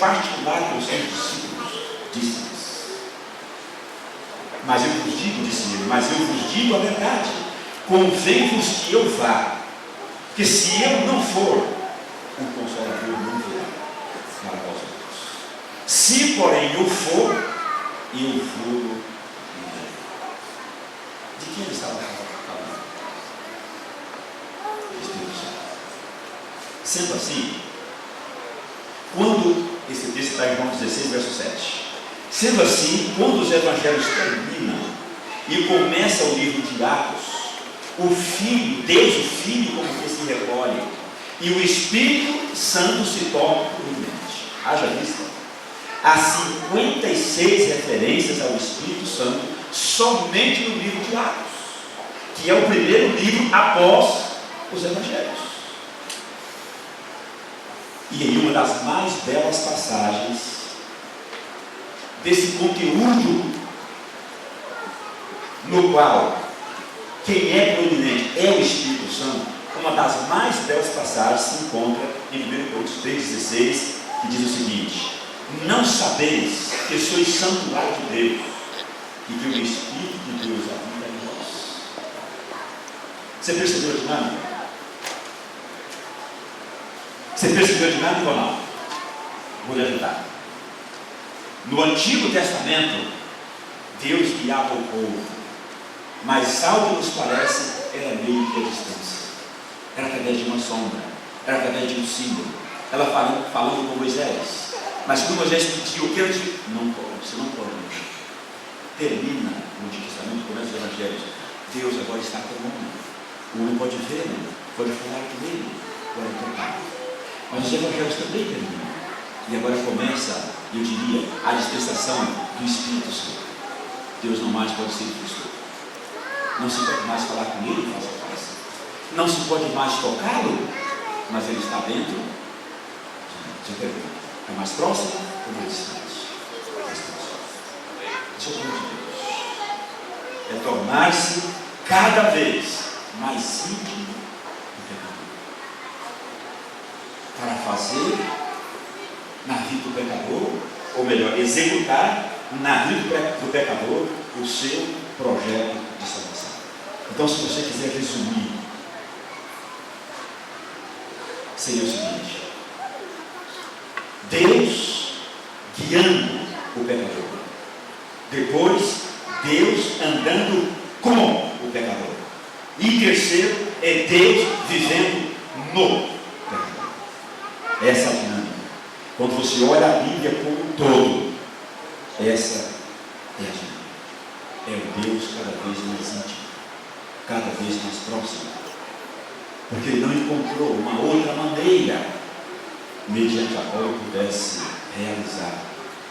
particular com os seus discípulos, disse-lhes: mas eu vos digo, disse ele, mas eu vos digo a verdade, convém-vos que eu vá, porque se eu não for, o Consolador não virá para vós outros. Se, porém, eu for, eu vou enviar. De quem ele estava falando? Espírito Santo. Sendo assim, quando esse texto está em João 16, verso 7. Sendo assim, quando os evangelhos terminam e começa o livro de Atos, o Filho, Deus o Filho, como que se recolhe, e o Espírito Santo se torna proeminente. Haja vista. Há 56 referências ao Espírito Santo somente no livro de Atos, que é o primeiro livro após os evangelhos. E em uma das mais belas passagens desse conteúdo, no qual quem é proeminente é o Espírito Santo, uma das mais belas passagens se encontra em 1 Coríntios 3,16, que diz o seguinte: não sabeis que sois santuário de Deus e que o Espírito de Deus habita em vós. Você percebeu a dinâmica? Você percebeu a dinâmica ou não? Vou lhe ajudar. No Antigo Testamento, Deus guiava o povo, mas ao que nos parece, era meio que a distância. Era através de uma sombra, era através de um símbolo. Ela falando com Moisés. Mas quando Moisés pediu, o que ele disse? Não pode, você não pode. Termina o Antigo Testamento, começa os Evangelhos. Deus agora está com o homem. O homem pode vê-lo, pode falar com ele, pode tocar. Mas os Evangelhos também terminam. E agora começa, eu diria, a dispensação do Espírito Santo. Deus não mais pode ser visto. Não se pode mais falar com ele face a face. Não se pode mais tocá-lo, mas ele está dentro. Você pergunta, é mais próximo ou mais distante? Mais próximo. Isso é o plano de Deus. É tornar-se cada vez mais íntimo do pecador. Para fazer na vida do pecador, ou melhor, executar na vida do pecador o seu projeto de salvação. Então, se você quiser resumir, seria o seguinte: Deus guiando o pecador, depois Deus andando com o pecador, e terceiro é Deus vivendo no pecador. Essa é a dinâmica. Quando você olha a Bíblia como um todo, essa é a dinâmica. É o Deus cada vez mais íntimo, cada vez mais próximo, porque ele não encontrou uma outra maneira mediante a qual ele pudesse realizar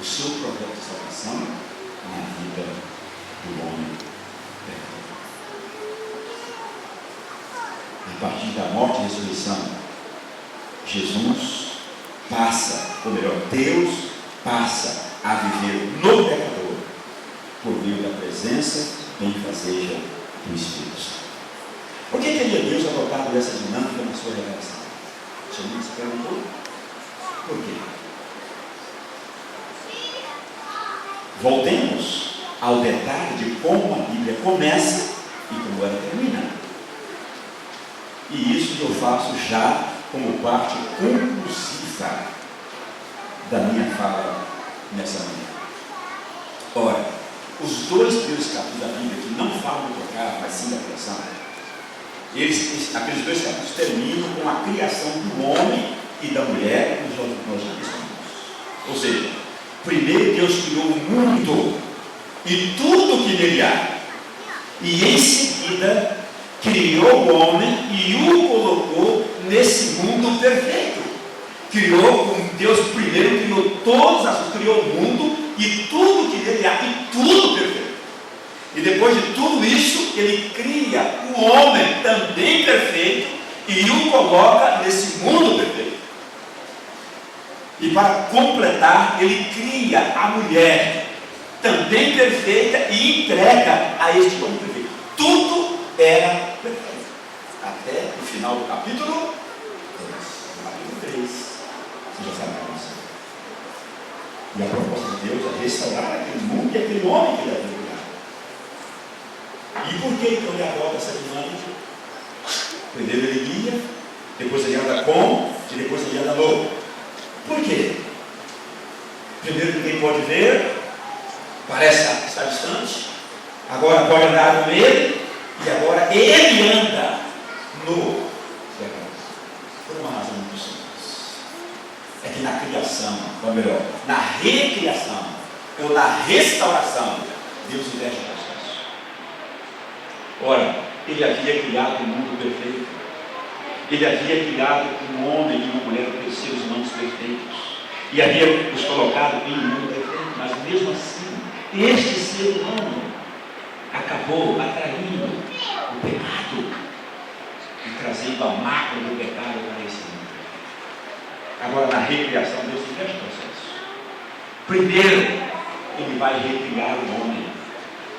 o seu projeto de salvação na vida do homem pecador. A partir da morte e ressurreição, Jesus passa, ou melhor, Deus passa a viver no pecador por meio da presença benfazeja do Espírito Santo. Por que teria Deus adotado essa dinâmica na sua revelação? Você não se perguntou? Por quê? Voltemos ao detalhe de como a Bíblia começa e como ela termina. E isso eu faço já como parte conclusiva da minha fala nessa manhã. Ora, os dois primeiros capítulos da Bíblia que não falam do pecado, mas sim da criação, aqueles dois capítulos terminam com a criação do homem e da mulher que nós já vimos. Ou seja, primeiro Deus criou o mundo e tudo que nele há, e em seguida criou o homem e o colocou nesse mundo perfeito. Deus primeiro criou todas as coisas, criou o mundo e tudo que nele há, e tudo perfeito. E depois de tudo isso, ele cria o homem também perfeito e o coloca nesse mundo perfeito. E para completar, ele cria a mulher também perfeita e entrega a este homem perfeito. Tudo era perfeito. Até o final do capítulo 3. Você já sabe como é. E a proposta de Deus é restaurar aquele mundo e aquele homem que ele havia criado. E por que então ele adota essa dinâmica? Primeiro ele guia, depois ele anda com, e depois ele anda no. Por quê? Primeiro ninguém pode ver, parece estar distante, agora pode andar com ele, e agora ele anda no pecado. Por uma razão muito simples. É que na criação, ou melhor, na recriação, ou na restauração, Deus investe o processo. Ora, ele havia criado um mundo perfeito. Ele havia criado um homem e uma mulher, seres humanos perfeitos. E havia os colocado em um mundo perfeito. Mas mesmo assim, este ser humano acabou atraindo o pecado e trazendo a mácula do pecado para esse mundo. Agora, na recriação, Deus inverte o processo. Primeiro, ele vai recriar o homem,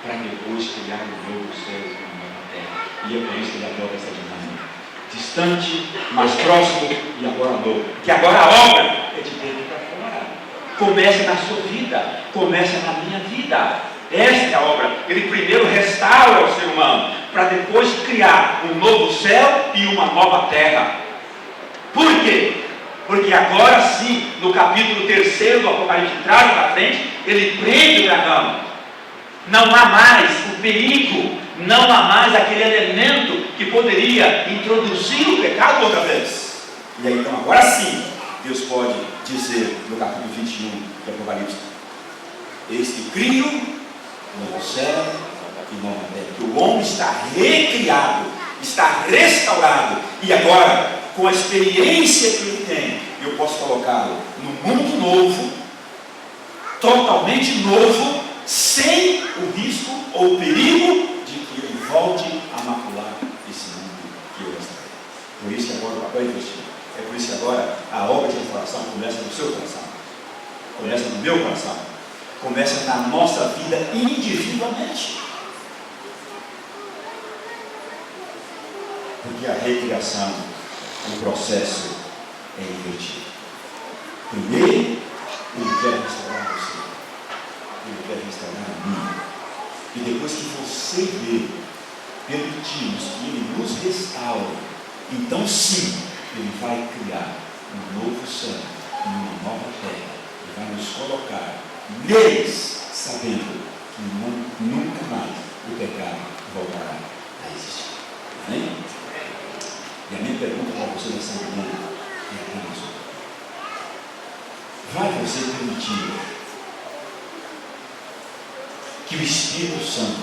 para depois criar um novo céu e uma nova terra. E é por isso que ele adota essa dinâmica. Distante, mais próximo e agora novo. Que agora a obra é de dentro para fora. Começa na sua vida, começa na minha vida. Esta é a obra. Ele primeiro restaura o ser humano, para depois criar um novo céu e uma nova terra. Por quê? Porque agora sim, no capítulo 3 do Apocalipse, traz para frente, ele prende o dragão. Não há mais o perigo, não há mais aquele elemento que poderia introduzir o pecado outra vez. E aí então, agora sim, Deus pode dizer no capítulo 21 do Apocalipse: eis que crio novo céu e nova terra. Que o homem está recriado, está restaurado, e agora, com a experiência que ele tem, eu posso colocá-lo num mundo novo, totalmente novo, sem o risco ou o perigo de que ele volte a macular esse mundo que eu restaurei. Por isso que agora o papel é investido. É por isso que agora a obra de restauração começa no seu coração, começa no meu coração, começa na nossa vida individualmente. Porque a recriação, o processo é invertido. Primeiro, ele quer restaurar você, ele quer restaurar a mim. E depois que você vê, permitimos que ele nos restaure, então sim, ele vai criar um novo céu e uma nova terra, e vai nos colocar neles, sabendo que nunca mais o pecado voltará a existir. Amém? E a minha pergunta para você nessa manhã é apenas uma: vai você permitir que o Espírito Santo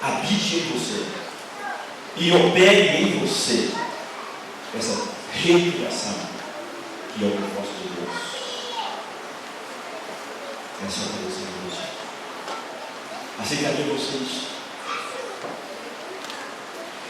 habite em você e opere em você essa recriação que é o propósito de Deus? Essa é a pergunta de hoje. Aceitaria vocês?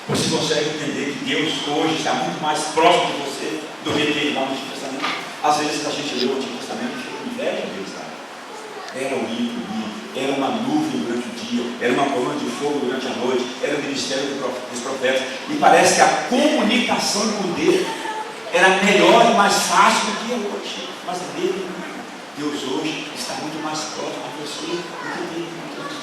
Você consegue entender que Deus hoje está muito mais próximo de você do que ele lá no Antigo Testamento? Às vezes a gente lê o Antigo Testamento e fica com inveja deles, sabe? Era o ímpio, era uma nuvem durante o dia, era uma coluna de fogo durante a noite, era o ministério dos profetas, e parece que a comunicação com Deus era melhor e mais fácil do que é hoje. Mas a dele, Deus hoje está muito mais próximo a você do que ele muito antes.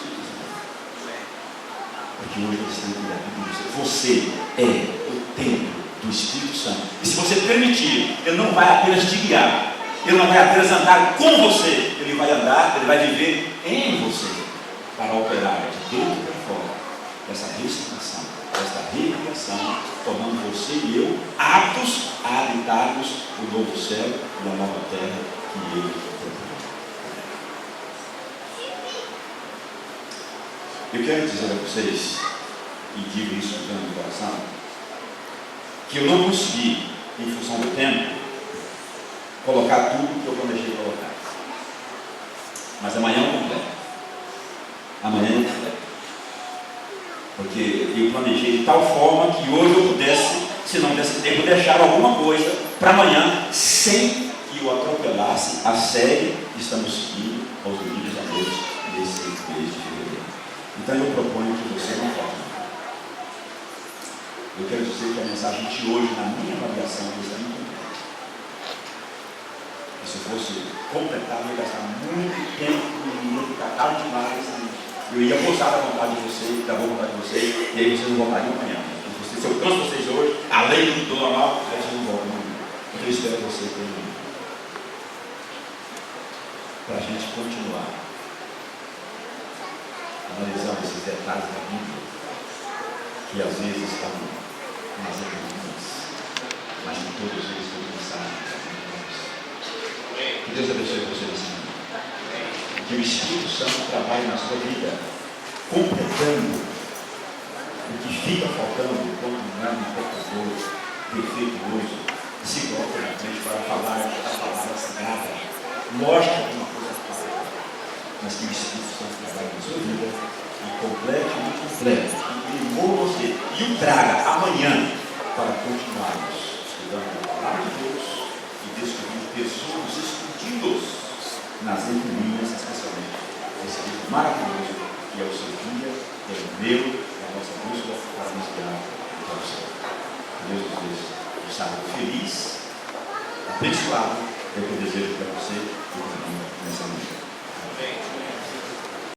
Porque hoje ele está cuidando de você. Você é o templo do Espírito Santo. E se você permitir, ele não vai apenas te guiar, ele não vai apenas andar com você, ele vai andar, ele vai viver em você, para operar de dentro para fora essa restauração, essa recriação, tornando você e eu aptos a habitarmos o novo céu e a nova terra que ele propõe. Eu quero dizer a vocês, e digo isso com o coração, que eu não consegui, em função do tempo, colocar tudo que eu planejei colocar. Mas amanhã eu completo. Amanhã eu completo. Porque eu planejei de tal forma que hoje eu pudesse, se não desse tempo, deixar alguma coisa para amanhã, sem que eu atropelasse a série que estamos seguindo aos domingos à noite desse mês de fevereiro. Então eu proponho que você não faça. Eu quero dizer que a mensagem de hoje, na minha avaliação, está muito completa. Isso fosse completar, eu ia gastar muito tempo e ia ficar tarde demais. Eu ia postar da vontade de vocês, da boa vontade de vocês, e aí vocês não voltariam amanhã. Se eu canso vocês hoje, além do normal, vocês não voltam amanhã. Então eu espero vocês terminar. Para a gente continuar analisando esses detalhes da Bíblia, que às vezes estão nas entrelinhas, mas em todos eles tem mensagem. Que Deus abençoe você nesse momento. Que o Espírito Santo trabalhe na sua vida, completando o que fica faltando quando um grande pecador, defeituoso, se coloca na frente para falar a palavra sagrada. Mostra alguma coisa fácil, mas que o Espírito Santo trabalhe na sua vida e complete você e o traga amanhã para continuarmos estudando a palavra de Deus e descobrindo pessoas escondidas nas entrelinhas, especialmente esse livro maravilhoso que é o seu guia, é o meu, é a nossa bússola para nos guiar para o céu. Deus nos deixe um sábado feliz, abençoado, é o que eu desejo para você e para mim nessa manhã. Amém.